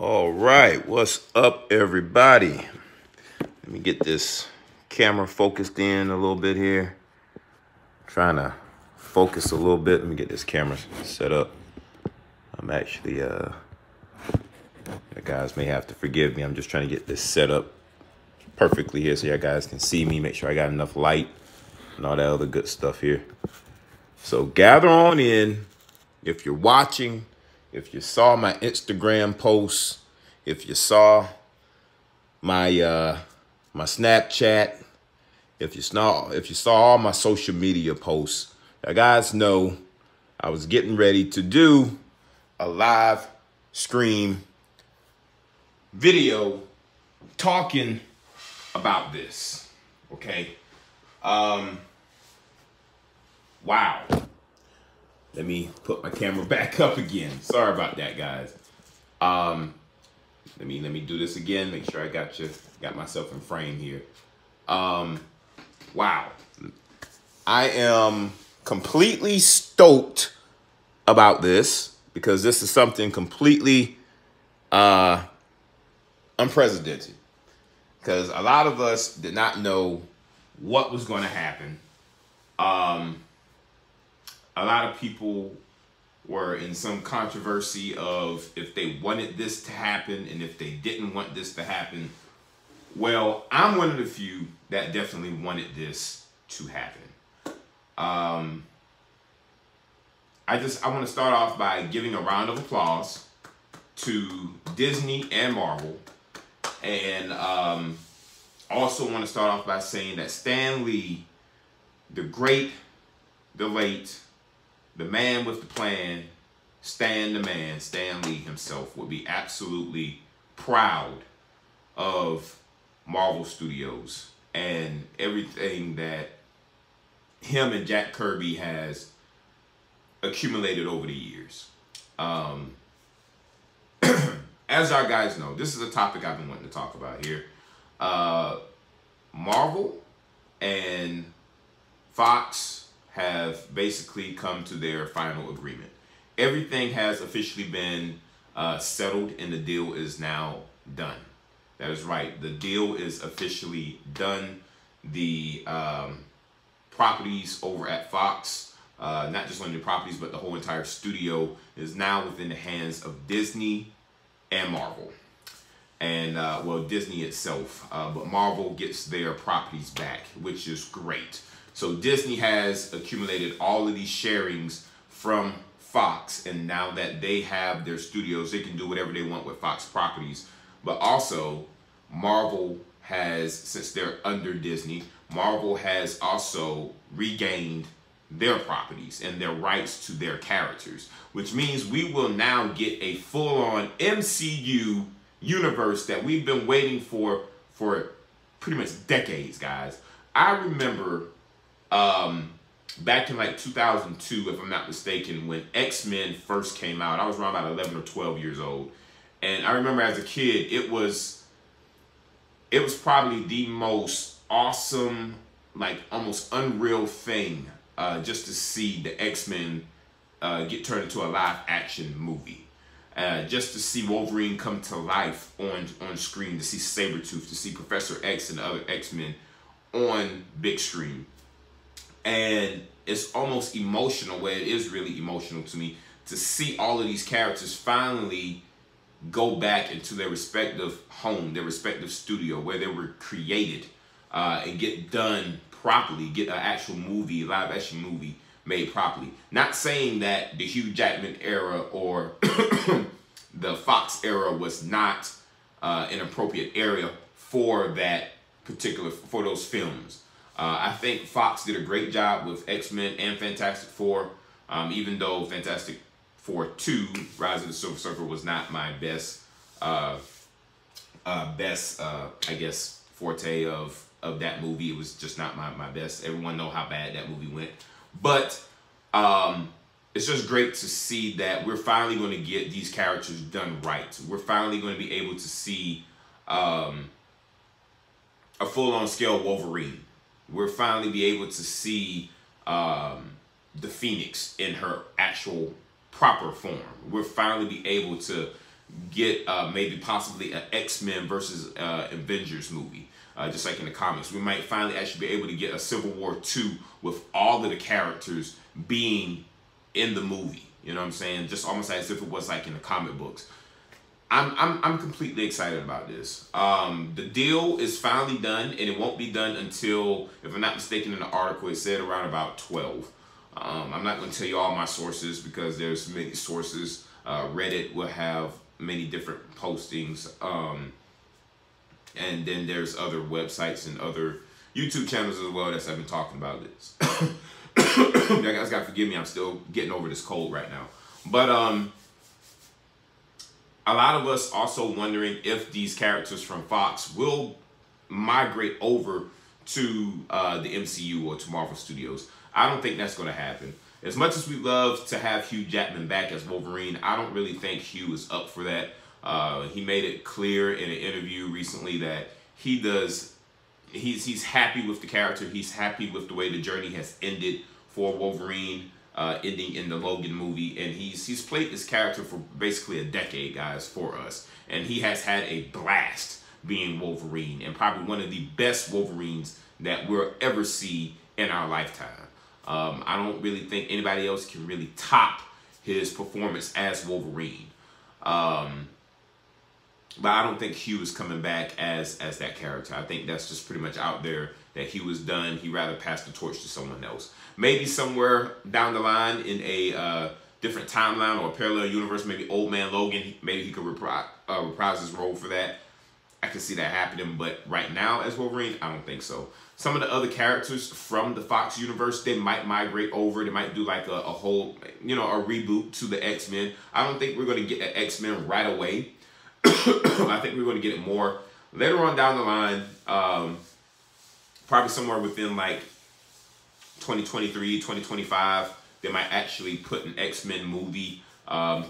All right, what's up, everybody? Let me get this camera focused in a little bit here. Trying to focus a little bit. Let me get this camera set up. I'm actually, the guys may have to forgive me. I'm just trying to get this set up perfectly here so you guys can see me, make sure I got enough light and all that other good stuff here. So gather on in. If you're watching, if you saw my Instagram posts, if you saw my my Snapchat, if you saw all my social media posts, you guys know I was getting ready to do a live stream video talking about this. Okay. Wow. Let me put my camera back up again. Sorry about that, guys. Let me do this again. Make sure I got myself in frame here. Wow. I am completely stoked about this because this is something completely unprecedented. Because a lot of us did not know what was going to happen. A lot of people were in some controversy of if they wanted this to happen and if they didn't want this to happen. Well, I'm one of the few that definitely wanted this to happen. I want to start off by giving a round of applause to Disney and Marvel. And also want to start off by saying that Stan Lee, the great, the late, the man with the plan, Stan Lee himself, would be absolutely proud of Marvel Studios and everything that him and Jack Kirby has accumulated over the years. As our guys know, this is a topic I've been wanting to talk about here. Marvel and Fox have basically come to their final agreement. Everything has officially been settled and the deal is now done. That is right. The deal is officially done. The properties over at Fox, not just one of the properties, but the whole entire studio is now within the hands of Disney and Marvel. And, well, Disney itself, but Marvel gets their properties back, which is great. So Disney has accumulated all of these sharings from Fox, and now that they have their studios, they can do whatever they want with Fox properties. But also, Marvel has, since they're under Disney, Marvel has also regained their properties and their rights to their characters, which means we will now get a full-on MCU universe that we've been waiting for pretty much decades, guys. I remember back in like 2002, if I'm not mistaken, when X-Men first came out. I was around about 11 or 12 years old. And I remember as a kid, it was probably the most awesome, like almost unreal thing just to see the X-Men get turned into a live action movie. Just to see Wolverine come to life on screen, to see Sabretooth, to see Professor X and the other X-Men on big screen. And it's almost emotional, where it is really emotional to me, to see all of these characters finally go back into their respective home, their respective studio, where they were created, and get done properly, get an actual movie, live action movie made properly. Not saying that the Hugh Jackman era or the Fox era was not an appropriate area for those films. I think Fox did a great job with X-Men and Fantastic Four, even though Fantastic Four 2, Rise of the Silver Surfer, was not my best, I guess, forte of that movie. It was just not my best. Everyone know how bad that movie went. But it's just great to see that we're finally going to get these characters done right. We're finally going to be able to see a full-on scale Wolverine. We're finally be able to see the Phoenix in her actual proper form. We'll finally be able to get maybe possibly an X-Men versus Avengers movie, just like in the comics. We might finally actually be able to get a Civil War 2 with all of the characters being in the movie. You know what I'm saying? Just almost as if it was like in the comic books. I'm completely excited about this. The deal is finally done, and it won't be done until, if I'm not mistaken, in the article it said around about 12. I'm not going to tell you all my sources because there's many sources. Reddit will have many different postings, and then there's other websites and other YouTube channels as well that have been talking about this. You guys gotta forgive me, I'm still getting over this cold right now. But a lot of us also wondering if these characters from Fox will migrate over to the MCU or to Marvel Studios. I don't think that's going to happen. As much as we love to have Hugh Jackman back as Wolverine, I don't really think Hugh is up for that. He made it clear in an interview recently that he's happy with the character. He's happy with the way the journey has ended for Wolverine, ending in the Logan movie, and he's played this character for basically a decade, guys, for us, and he has had a blast being Wolverine, and probably one of the best Wolverines that we'll ever see in our lifetime. I don't really think anybody else can really top his performance as Wolverine. But I don't think Hugh is coming back as that character. I think that's just pretty much out there that Hugh was done. He'd rather pass the torch to someone else. Maybe somewhere down the line in a different timeline or a parallel universe, maybe Old Man Logan, maybe he could reprise his role for that. I can see that happening, but right now as Wolverine, I don't think so. Some of the other characters from the Fox universe, they might migrate over. They might do like a whole, a reboot to the X-Men. I don't think we're going to get an X-Men right away. I think we're going to get it more later on down the line, probably somewhere within like 2023, 2025. They might actually put an X-Men movie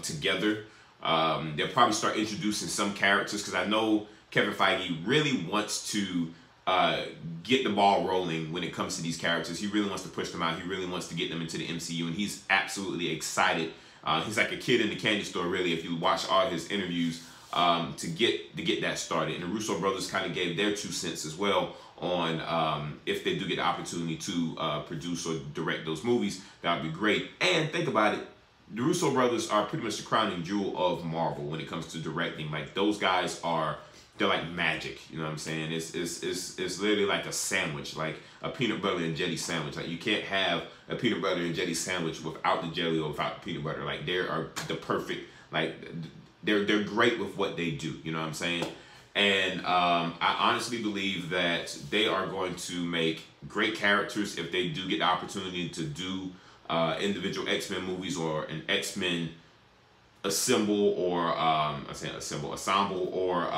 together. They'll probably start introducing some characters because I know Kevin Feige really wants to get the ball rolling when it comes to these characters. He really wants to push them out. He really wants to get them into the MCU, and he's absolutely excited. He's like a kid in the candy store, really, if you watch all his interviews, to get that started. And the Russo brothers kind of gave their 2 cents as well on if they do get the opportunity to produce or direct those movies, that would be great. And think about it, the Russo brothers are pretty much the crowning jewel of Marvel when it comes to directing. Like, those guys they're like magic, you know what I'm saying? It's literally like a sandwich, like a peanut butter and jelly sandwich. Like, you can't have a peanut butter and jelly sandwich without the jelly or without the peanut butter. Like, they are the perfect, like, they're great with what they do, you know what I'm saying? And I honestly believe that they are going to make great characters if they do get the opportunity to do individual X-Men movies or an X-Men assemble or ensemble or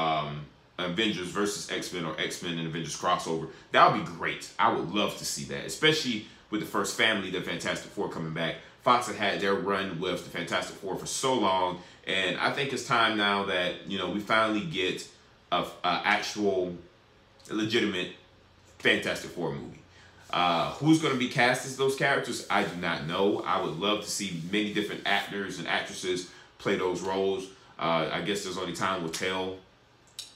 Avengers versus X-Men or X-Men and Avengers crossover. That would be great. I would love to see that, especially with the first family, the Fantastic Four, coming back. Fox had their run with the Fantastic Four for so long, and I think it's time now that we finally get a actual legitimate Fantastic Four movie. Who's going to be cast as those characters, I do not know. I would love to see many different actors and actresses play those roles. I guess there's only time will tell.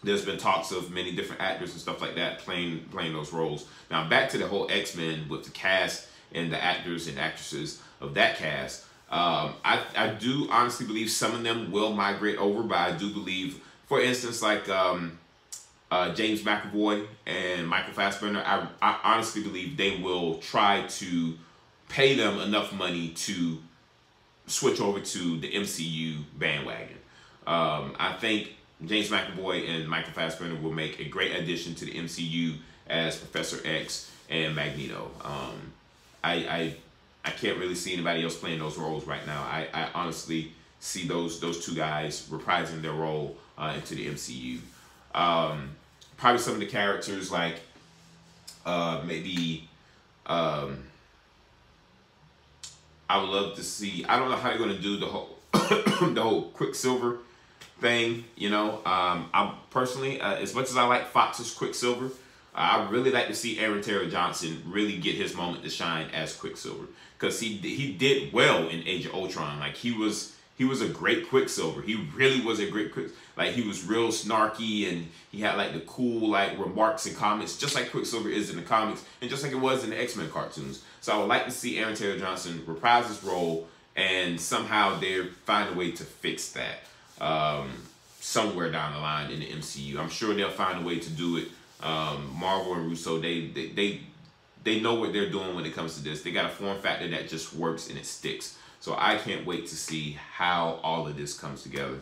There's been talks of many different actors and stuff like that playing those roles. Now, back to the whole X-Men with the cast and the actors and actresses of that cast. I do honestly believe some of them will migrate over, but I do believe, for instance, like James McAvoy and Michael Fassbender, I honestly believe they will try to pay them enough money to switch over to the MCU bandwagon. I think James McAvoy and Michael Fassbender will make a great addition to the MCU as Professor X and Magneto. I can't really see anybody else playing those roles right now. I honestly see those 2 guys reprising their role into the MCU. Probably some of the characters like maybe I would love to see. I don't know how they're going to do the whole the whole Quicksilver thing. I personally, as much as I like Fox's Quicksilver, I really like to see Aaron Taylor Johnson really get his moment to shine as Quicksilver, because he did well in Age of Ultron. Like, he was He was a great Quicksilver. He really was a great Quicksilver. Like, he was real snarky, and he had like the cool like remarks in comics, just like Quicksilver is in the comics, and just like it was in the X-Men cartoons. So I would like to see Aaron Taylor Johnson reprise his role, and somehow they find a way to fix that somewhere down the line in the MCU. I'm sure they'll find a way to do it. Marvel and Russo, they know what they're doing when it comes to this. They got a form factor that just works and it sticks. So I can't wait to see how all of this comes together.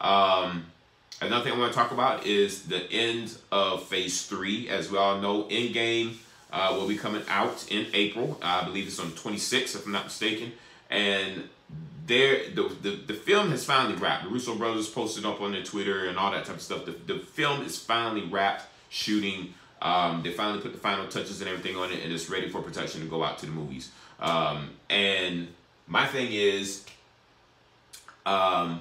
Another thing I want to talk about is the end of Phase 3. As we all know, Endgame will be coming out in April. I believe it's on the 26th, if I'm not mistaken. And the film has finally wrapped. The Russo brothers posted up on their Twitter and all that type of stuff. The film is finally wrapped shooting. They finally put the final touches and everything on it, and it's ready for production to go out to the movies. And my thing is, how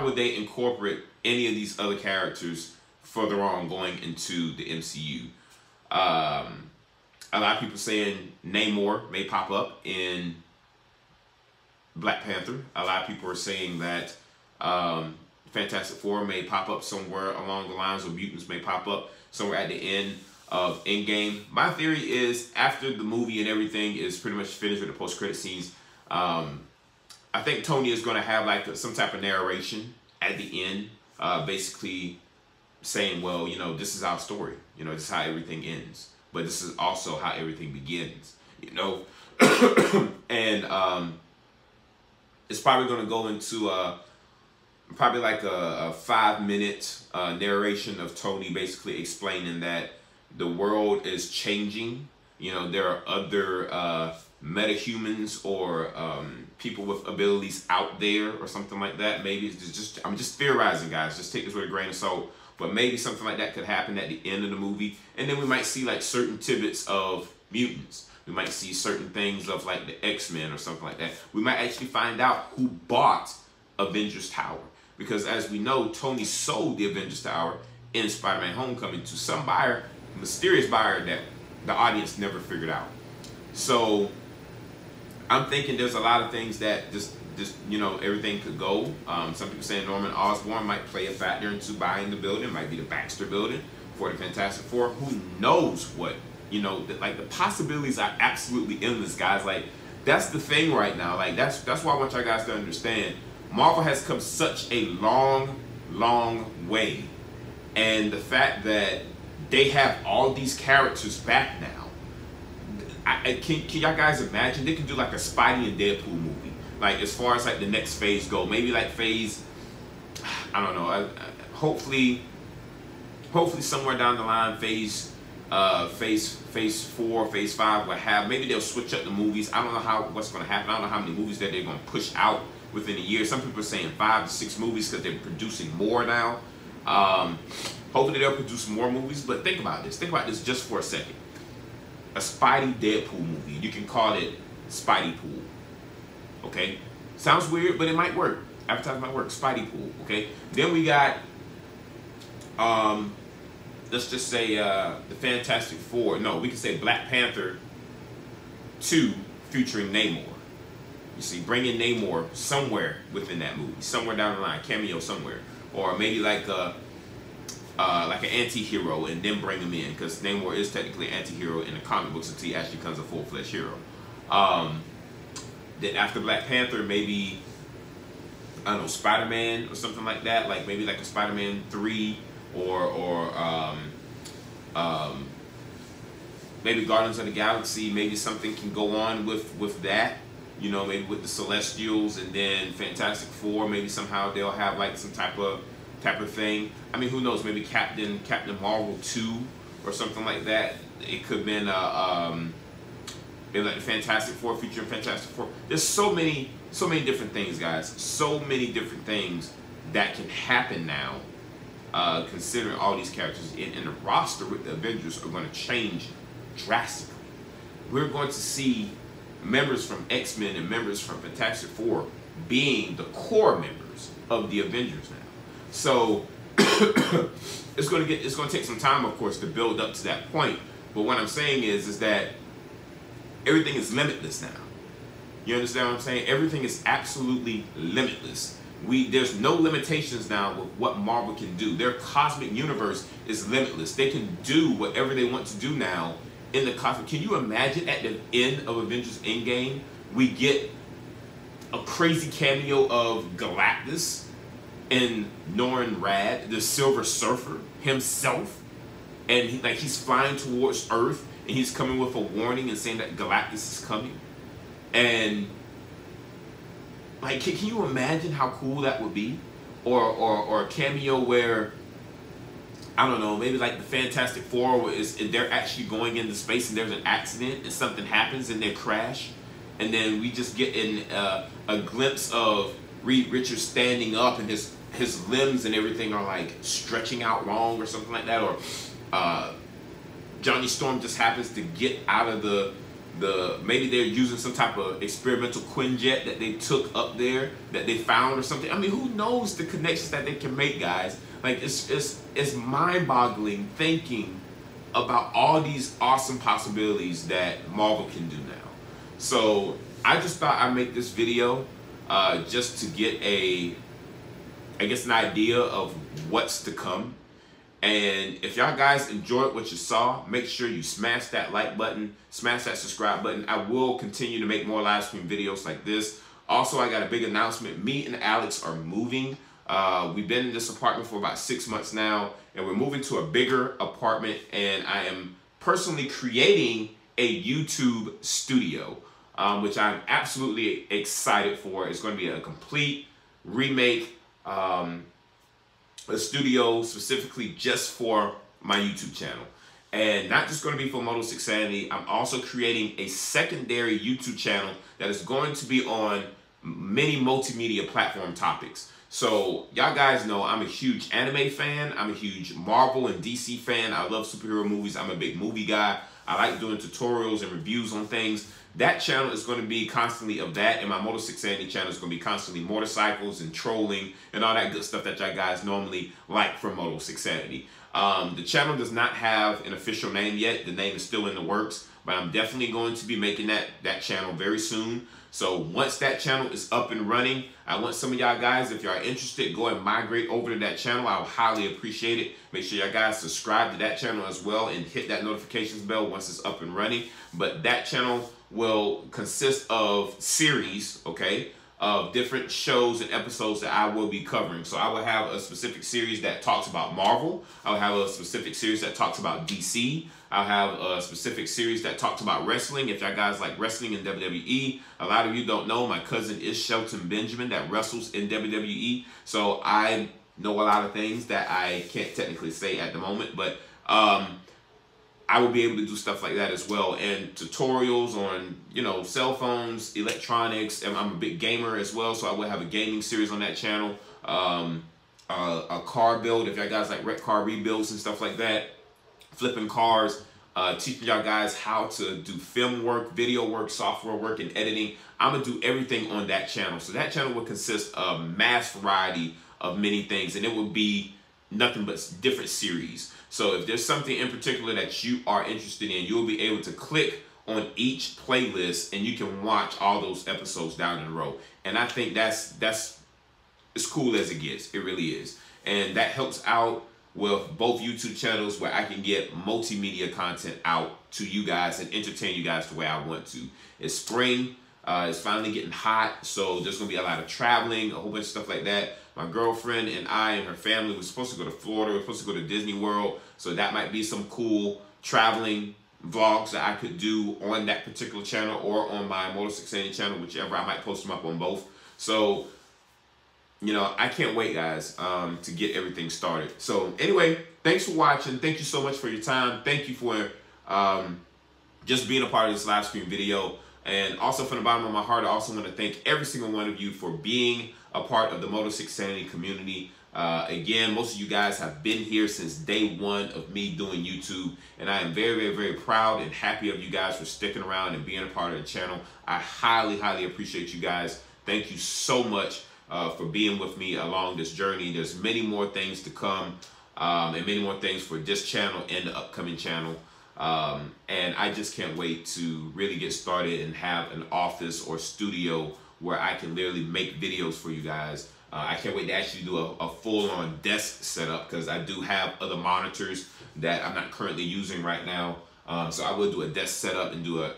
would they incorporate any of these other characters further on going into the MCU? A lot of people saying Namor may pop up in Black Panther. A lot of people are saying that Fantastic Four may pop up somewhere along the lines of mutants may pop up somewhere at the end of Endgame. My theory is, after the movie and everything is pretty much finished with the post-credit scenes, I think Tony is going to have like some type of narration at the end, basically saying, well, you know, this is our story. You know, this is how everything ends. But this is also how everything begins, you know? And it's probably going to go into probably like a 5-minute narration of Tony basically explaining that the world is changing. You know, there are other metahumans or people with abilities out there or something like that. Maybe it's just, I'm just theorizing, guys. Just take this with a grain of salt. But maybe something like that could happen at the end of the movie. And then we might see like certain tidbits of mutants. We might see certain things of like the X-Men or something like that. We might actually find out who bought Avengers Tower. Because as we know, Tony sold the Avengers Tower in Spider-Man Homecoming to some buyer, mysterious buyer that the audience never figured out. So I'm thinking there's a lot of things that just you know, everything could go. Some people saying Norman Osborn might play a factor into buying the building, might be the Baxter building for the Fantastic Four. Who knows what, you know, like the possibilities are absolutely endless, guys. Like, that's the thing right now. Like, that's why I want y'all guys to understand. Marvel has come such a long, long way. And the fact that they have all these characters back now. Can y'all guys imagine? They could do like a Spidey and Deadpool movie. Like, as far as like the next phase go, maybe like phase, I don't know. Hopefully somewhere down the line, phase 4, phase 5 will have. Maybe they'll switch up the movies. I don't know what's going to happen. I don't know how many movies that they're going to push out within a year. Some people are saying 5 to 6 movies because they're producing more now. Hopefully they'll produce more movies. But think about this. Think about this just for a second. A Spidey Deadpool movie. You can call it Spidey Pool. Okay, sounds weird, but it might work. Advertising might work. Spidey Pool. Okay, then we got let's just say the Fantastic Four. No, we can say Black Panther 2 featuring Namor. You see, bring in Namor somewhere within that movie, somewhere down the line, cameo somewhere, or maybe like an anti-hero, and then bring him in, because Namor is technically an anti-hero in the comic books until he actually becomes a full-fledged hero. Then after Black Panther, maybe, I don't know, Spider-Man or something like that, like maybe like a Spider-Man 3, or maybe Guardians of the Galaxy. Maybe something can go on with that, you know, maybe with the Celestials, and then Fantastic Four. Maybe somehow they'll have like some type of thing. I mean, who knows? Maybe Captain Marvel 2 or something like that. It could have been maybe like the Fantastic Four featuring Fantastic Four. There's so many different things, guys. So many different things that can happen now, considering all these characters. And the roster with the Avengers are going to change drastically. We're going to see members from X-Men and members from Fantastic Four being the core members of the Avengers now. So it's going to take some time, of course, to build up to that point. But what I'm saying is that everything is limitless now. You understand what I'm saying? Everything is absolutely limitless. There's no limitations now with what Marvel can do. Their cosmic universe is limitless. They can do whatever they want to do now in the cosmic. Can you imagine at the end of Avengers Endgame, we get a crazy cameo of Galactus and Norrin Rad, the Silver Surfer himself, and he's flying towards Earth, and he's coming with a warning and saying that Galactus is coming. And like, can you imagine how cool that would be? Or a cameo where, I don't know, maybe like the Fantastic Four they're actually going into space and there's an accident and something happens and they crash, and then we just get in a glimpse of Reed Richards standing up and his limbs and everything are like stretching out long or something like that, or Johnny Storm just happens to get out of maybe they're using some type of experimental Quinjet that they took up there that they found or something. I mean, who knows the connections that they can make, guys? Like, it's mind-boggling thinking about all these awesome possibilities that Marvel can do now. So I just thought I'd make this video just to get an idea of what's to come. And if y'all guys enjoyed what you saw, make sure you smash that like button, smash that subscribe button. I will continue to make more live stream videos like this. Also, I got a big announcement. Me and Alex are moving. We've been in this apartment for about 6 months now, and we're moving to a bigger apartment, and I am personally creating a YouTube studio, which I'm absolutely excited for. It's going to be a complete remake, a studio specifically just for my YouTube channel. And not just going to be for Moto 6 Sanity, I'm also creating a secondary YouTube channel that is going to be on many multimedia platform topics. So y'all guys know I'm a huge anime fan. I'm a huge Marvel and DC fan. I love superhero movies. I'm a big movie guy. I like doing tutorials and reviews on things. That channel is going to be constantly of that, and my Moto 6 Sanity channel is going to be constantly motorcycles and trolling and all that good stuff that y'all guys normally like from Moto 6 Sanity. The channel does not have an official name yet. The name is still in the works, but I'm definitely going to be making that channel very soon. So once that channel is up and running, I want some of y'all guys, if y'all are interested, go and migrate over to that channel. I'll highly appreciate it. Make sure y'all guys subscribe to that channel as well and hit that notifications bell once it's up and running. But that channel will consist of series, okay, of different shows and episodes that I will be covering. So I will have a specific series that talks about Marvel. I'll have a specific series that talks about DC. I'll have a specific series that talks about wrestling. If y'all guys like wrestling in WWE, a lot of you don't know, my cousin is Shelton Benjamin that wrestles in WWE. So I know a lot of things that I can't technically say at the moment, but I will be able to do stuff like that as well, and tutorials on, you know, cell phones, electronics, and I'm a big gamer as well, so I will have a gaming series on that channel. A car build, if y'all guys like wreck car rebuilds and stuff like that, flipping cars, teaching y'all guys how to do film work, video work, software work, and editing. I'm gonna do everything on that channel. So that channel will consist of mass variety of many things, and it will be nothing but different series. So if there's something in particular that you are interested in, you'll be able to click on each playlist and you can watch all those episodes down in a row. And I think that's as cool as it gets. It really is. And that helps out with both YouTube channels where I can get multimedia content out to you guys and entertain you guys the way I want to. It's spring. It's finally getting hot, so there's going to be a lot of traveling, a whole bunch of stuff like that. My girlfriend and I and her family were supposed to go to Florida. We're supposed to go to Disney World, so that might be some cool traveling vlogs that I could do on that particular channel or on my Moto 6 Sanity channel, whichever. I might post them up on both. So, you know, I can't wait, guys, to get everything started. So, anyway, thanks for watching. Thank you so much for your time. Thank you for just being a part of this live stream video. And also, from the bottom of my heart, I also want to thank every single one of you for being a part of the Moto 6 Sanity community. Again, most of you guys have been here since day one of me doing YouTube, and I am very, very, very proud and happy of you guys for sticking around and being a part of the channel. I highly, highly appreciate you guys. Thank you so much for being with me along this journey. There's many more things to come, and many more things for this channel and the upcoming channel. And I just can't wait to really get started and have an office or studio where I can literally make videos for you guys. I can't wait to actually do a full-on desk setup, because I do have other monitors that I'm not currently using right now. So I will do a desk setup and do a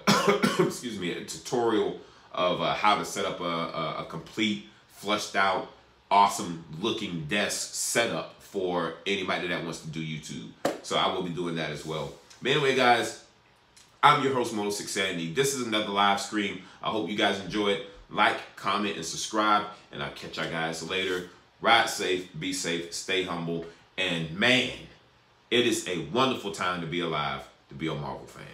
excuse me, a tutorial of how to set up a complete, fleshed out, awesome looking desk setup for anybody that wants to do YouTube. So I will be doing that as well. But anyway, guys, I'm your host, Moto 670. This is another live stream. I hope you guys enjoy it. Like, comment, and subscribe, and I'll catch y'all guys later. Ride safe, be safe, stay humble, and man, it is a wonderful time to be alive, to be a Marvel fan.